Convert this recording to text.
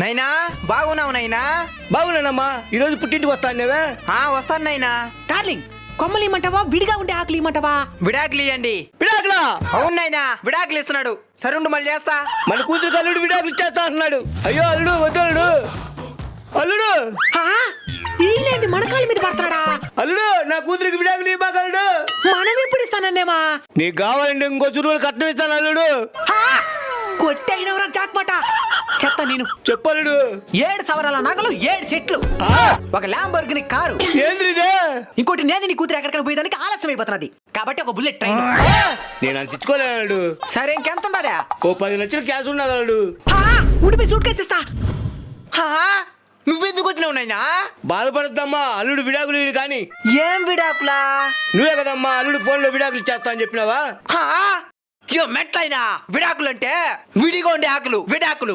నైనా బాగున్నావు నైనా? బాగున్నానమ్మా. ఈరోజు పుట్టింటికి వస్తానేవే? వస్తాను నైనా. డార్లింగ్, కొమ్మలు ఇమ్మంటావా విడిగా ఉండే ఆకులు ఇమ్మంటావా? విడాకులు ఇవ్వండి. విడాకులా? అవును నైనా, విడాకులు ఇస్తున్నాడు. సరుండు మళ్ళీ చేస్తా. మన కూతురు అల్లుడు విడాకులు ఇచ్చేస్తా అంటున్నాడు. అయ్యో అల్లుడు వద్దు అల్లుడు. అల్లుడు ఈయనేంది మన కాళ్ళ మీద పడతాడా? అల్లుడు నా కూతురికి విడాకులు ఇవ్వక అల్లుడు. మనం ఎప్పుడు ఇస్తానన్నేమా? నీకు కావాలంటే ఇంకో చురువులు కట్నం ఇస్తాను అల్లుడు. కొట్టైనవరా జాక్పాట. చెప్తా నేను. చెప్పల్లుడు. 7 సవరాల నగలు, 7 సెట్లు, ఒక ల్యాంబోర్గిని కారు. ఏంద్రి ఇదే? ఇంకోటి నేను నీ కూతురు ఎక్కడికైనా పోయేదానికి ఆలస్యం అయిపోతున్నది కాబట్టి ఒక బుల్లెట్ ట్రైన్. నేను అంత తెచ్చుకోలేను అల్లుడు. సరే ఇంకెంత ఉండదా? ఓ 10 లక్షలు క్యాష్ ఉన్నది అల్లుడు. ఉడిపి సూట్ కేసు ఇస్తా. నువ్వెందుకు వచ్చినావు నైనా? బాధపడద్దమ్మా, అల్లుడు విడాకులు ఇడు కానీ. ఏం విడాకులా? నువ్వే కదమ్మా అల్లుడు ఫోన్ లో విడాకులు ఇచ్చేస్తా అని చెప్పినావా? మెట్లైనా విడాకులు అంటే విడిగా ఉండే ఆకులు విడాకులు.